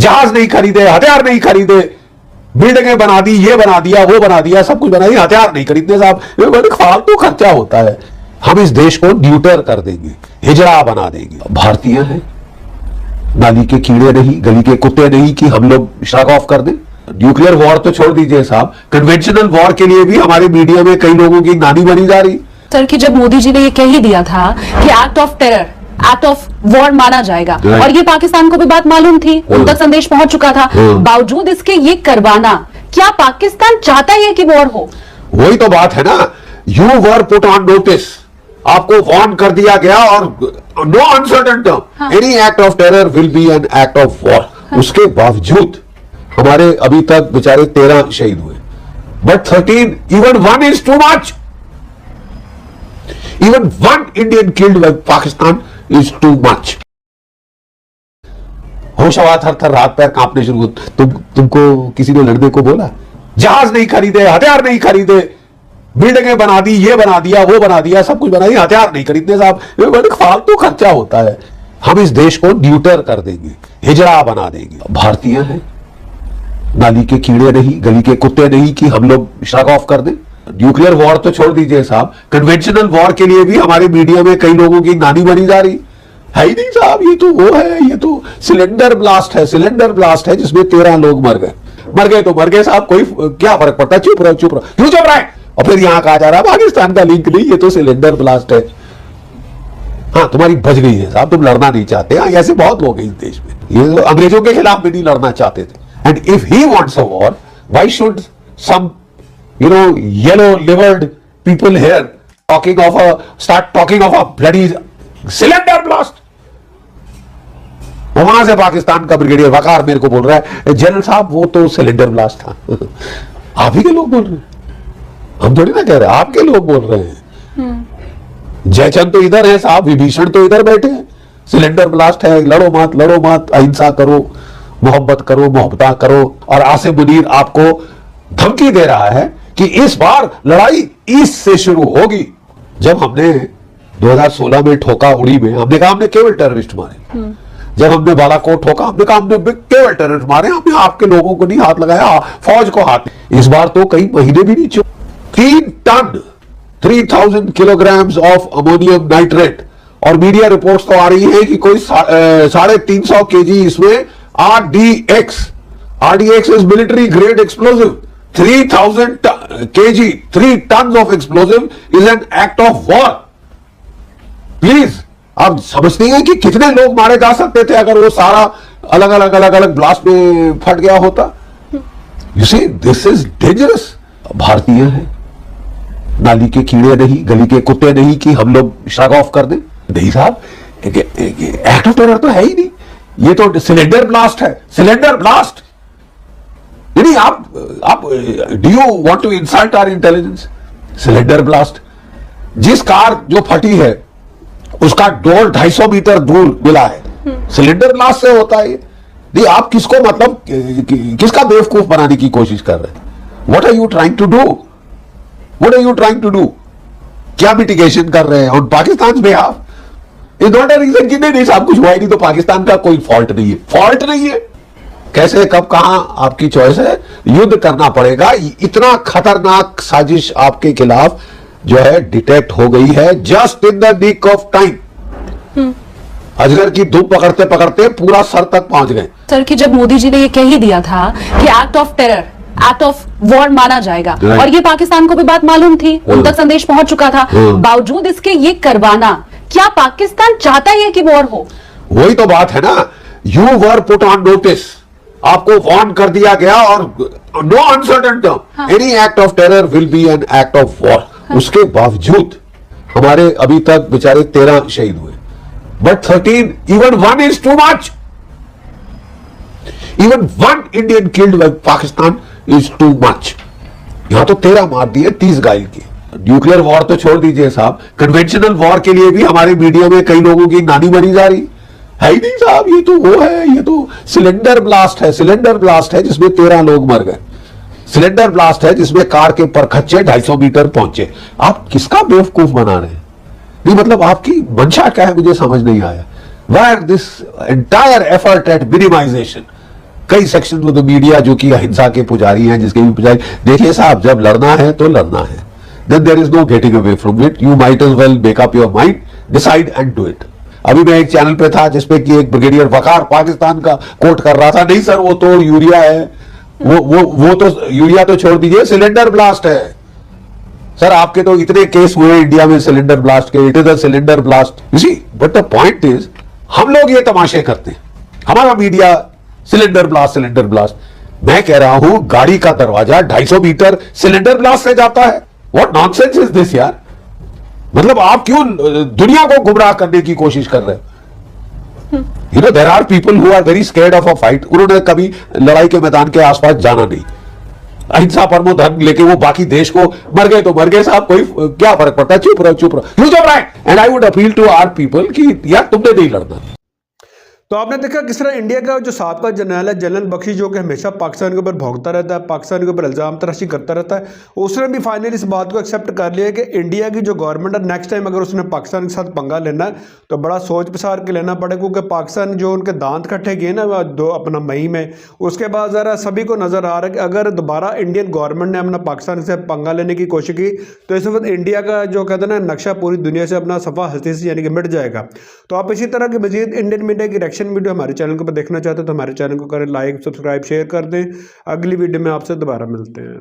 जहाज नहीं खरीदे, हथियार नहीं खरीदे, बिल्डिंगें बना दी, ये बना दिया, वो बना दिया, सब कुछ बना दिया, हथियार नहीं खरीदने साहब, ये बड़े फालतू खर्चा होता है। हम इस देश को न्यूटर कर देंगे, हिजड़ा बना देंगे। भारतीय हैं, नाली के कीड़े नहीं, गली के कुत्ते नहीं कि हम लोग श्रग ऑफ कर दें। न्यूक्लियर वॉर तो छोड़ दीजिए साहब, कन्वेंशनल वॉर के लिए भी हमारे मीडिया में कई लोगों की नानी बनी जा रही। सर कि जब मोदी जी ने ये कह ही दिया था कि act of terror, act of war माना जाएगा, और ये पाकिस्तान को भी बात मालूम थी, उन तक संदेश पहुंच चुका था, बावजूद इसके ये करवाना, क्या पाकिस्तान चाहता है कि वॉर हो? वही तो बात है ना, you were put on notice, आपको वार्न कर दिया गया, और no uncertain term any act of terror will be an act of war. उसके बावजूद हमारे अभी तक बेचारे 13 शहीद हुए, but 13, even 1 is too much. Even 1 Indian killed by Pakistan is too much. होश हवा थर थर, हाथ पैर कांपने शुरू हो। तुमको किसी ने लड़ने को बोला? जहाज नहीं खरीदे, हथियार नहीं खरीदे, बिल्डिंगें बना दी, ये बना दिया, वो बना दिया, सब कुछ बना दिया, हथियार नहीं खरीदने साहब, ये बड़े फालतू खर्चा होता है। हम इस देश को न्यूटर कर देंगे, हिजड़ा बना देंगे। भारतीय हैं, नाली के कीड़े नहीं, गली के कुत्ते नहीं कि हम लोग श्रग ऑफ कर दें। न्यूक्लियर वॉर तो छोड़ दीजिए साहब, कन्वेंशनल वॉर के लिए भी हमारे मीडिया में कई लोगों की नानी बनी जा रही है ही नहीं साहब। ये तो वो है, ये तो सिलेंडर ब्लास्ट है, सिलेंडर ब्लास्ट है जिसमें 13 लोग मर गए। मर गए तो मर गए साहब, कोई क्या फर्क पड़ता है? चुप रहो, चुप रहो, क्यों चुप रहे? और फिर यहां कहा जा रहा है पाकिस्तान का लिंक नहीं, ये तो सिलेंडर ब्लास्ट है। हाँ, तुम्हारी बच गई है साहब, तुम लड़ना नहीं चाहते। हाँ, ऐसे बहुत लोग हैं इस देश में, ये तो अंग्रेजों के खिलाफ भी नहीं लड़ना चाहते थे। And if he wants a war, why should some yellow-livered people here start talking of a bloody cylinder blast? वहां से पाकिस्तान का ब्रिगेडियर वकार मेरे को बोल रहा है, जनरल साहब वो तो सिलेंडर ब्लास्ट था। आप ही के लोग बोल रहे हैं, हम थोड़ी ना कह रहे, आपके लोग बोल रहे हैं। जयचंद तो इधर है साहब, विभीषण तो इधर बैठे हैं। सिलेंडर ब्लास्ट है, लड़ो मत, लड़ो मत, अहिंसा करो, मोहब्बत करो, मोहब्बता करो। और आसिम मुनीर आपको धमकी दे रहा है कि इस बार लड़ाई ईस्ट से शुरू होगी। जब हमने 2016 में ठोका उड़ी में, हमने कहा हमने केवल टेररिस्ट मारे। जब हमने बालाकोट ठोका, हमने कहा हमने केवल टेररिस्ट मारे, हमने आपके लोगों को नहीं हाथ लगाया, फौज को हाथ। इस बार तो कई महीने भी नहीं चुके। 3 ton 3000 kilograms of ammonium nitrate, और मीडिया रिपोर्ट्स तो आ रही है कि कोई 350 केजी इसमें RDX is military grade explosive. 3000 kg, 3 tons of explosive is an act of war. Please, आप समझते हैं कि कितने लोग मारे जा सकते थे अगर वो सारा अलग अलग ब्लास्ट में फट गया होता? You see, this is dangerous. भारतीय हैं, नाली के कीड़े नहीं, गली के कुत्ते नहीं कि हम लोग श्रग ऑफ कर दें। नहीं साहब, एक्ट ऑफ टेरर तो है ही नहीं, ये तो सिलेंडर ब्लास्ट है, सिलेंडर ब्लास्ट। नहीं, आप do you want to insult our intelligence? Cylinder blast, जिस कार जो फटी है उसका डोर 250 मीटर दूर मिला है, सिलेंडर ब्लास्ट से होता है। नहीं, आप किसको मतलब किसका बेवकूफ बनाने की कोशिश कर रहे हैं? What are you trying to do? What are you trying to do? क्या मिटिगेशन कर रहे हैं on Pakistan behalf? Is not a reason कि नहीं साहब कुछ हुआ ही नहीं तो पाकिस्तान का कोई फॉल्ट नहीं है। फॉल्ट नहीं है, कैसे कब कहां आपकी चॉइस है। युद्ध करना पड़ेगा। इतना खतरनाक साजिश आपके खिलाफ जो है डिटेक्ट हो गई है, just in the nick of time. अजगर की धूप पकड़ते पकड़ते पूरा सर तक पहुंच गए। सर कि जब मोदी जी ने ये कह ही दिया था कि act of terror, act of war माना जाएगा, और ये पाकिस्तान को भी बात मालूम थी, उन तक संदेश पहुंच चुका था, बावजूद इसके ये करवाना, क्या पाकिस्तान चाहता है कि वॉर हो? वही तो बात है ना, you were put on notice, आपको वार्न कर दिया गया, और no uncertain term any act of terror will be an act of war. उसके बावजूद हमारे अभी तक बेचारे 13 शहीद हुए, but 13, even 1 is too much. Even 1 Indian killed by Pakistan is too much. यहां तो 13 मार दिए, 30 घायल किए। न्यूक्लियर वॉर तो छोड़ दीजिए साहब, कन्वेंशनल वॉर के लिए भी हमारे मीडिया में कई लोगों की नानी बनी जा रही है ही नहीं साहब। ये तो वो है, ये तो सिलेंडर ब्लास्ट है, सिलेंडर ब्लास्ट है जिसमें 13 लोग मर गए। सिलेंडर ब्लास्ट है जिसमें कार के परखच्चे 250 मीटर पहुंचे। आप किसका बेवकूफ बना रहे हैं? नहीं मतलब आपकी मंशा क्या है, मुझे समझ नहीं आया। Why are this entire effort at minimization कई सेक्शन में तो मीडिया जो कि अहिंसा के पुजारी हैं, जिसके भी पुजारी, देखिए साहब जब लड़ना है तो लड़ना है, then there is no getting away from it, you might as well make up your mind, decide and do it. अभी मैं एक चैनल पे था जिसपे कि एक ब्रिगेडियर वकार पाकिस्तान का कोट कर रहा था, नहीं सर वो तो यूरिया है, वो तो यूरिया तो छोड़ दीजिए, सिलेंडर ब्लास्ट है। सर आपके तो इतने केस हुए इंडिया में सिलेंडर ब्लास्ट के, it is a cylinder blast, you see. But the point is हम लोग ये तमाशे करते हैं, हमारा मीडिया सिलेंडर ब्लास्ट। मैं कह रहा हूं गाड़ी का दरवाजा 250 मीटर सिलेंडर ब्लास्ट से जाता है, व्हाट नॉनसेंस इज दिस यार। मतलब आप क्यों दुनिया को गुमराह करने की कोशिश कर रहे हो? You know there are people who are very scared of a fight, उन्होंने कभी लड़ाई के मैदान के आसपास जाना नहीं, अहिंसा परमो धर्म लेके वो बाकी देश को मर गए तो मर गए साहब, कोई क्या फर्क पड़ता है, चुप रहो use of right. And I would appeal to our people कि यार तुमने नहीं लड़ना। तो आपने देखा किस तरह इंडिया का जो साबका जर्नल है जनरल बख्शी, जो कि हमेशा पाकिस्तान के ऊपर भौंकता रहता है, पाकिस्तान के ऊपर इल्ज़ाम तराशी करता रहता है, उसने भी फाइनली इस बात को एक्सेप्ट कर लिया कि इंडिया की जो गवर्नमेंट है नेक्स्ट टाइम अगर उसने पाकिस्तान के साथ पंगा लेना है तो बड़ा सोच विचार के लेना पड़ेगा, क्योंकि पाकिस्तान जो उनके दांत कट्टे गए ना दो अपना मई में, उसके बाद ज़रा सभी को नज़र आ रहा है कि अगर दोबारा इंडियन गवर्नमेंट ने अपना पाकिस्तान से पंगा लेने की कोशिश की तो इस वक्त इंडिया का जो कहते हैं ना नक्शा पूरी दुनिया से अपना सफ़ा हस्ती से यानी कि मिट जाएगा। तो आप इसी तरह की मजीद इंडियन मीडिया की रिएक्शन वीडियो हमारे चैनल को देखना चाहते हो तो हमारे चैनल को करें लाइक, सब्सक्राइब, शेयर कर दें। अगली वीडियो में आपसे दोबारा मिलते हैं।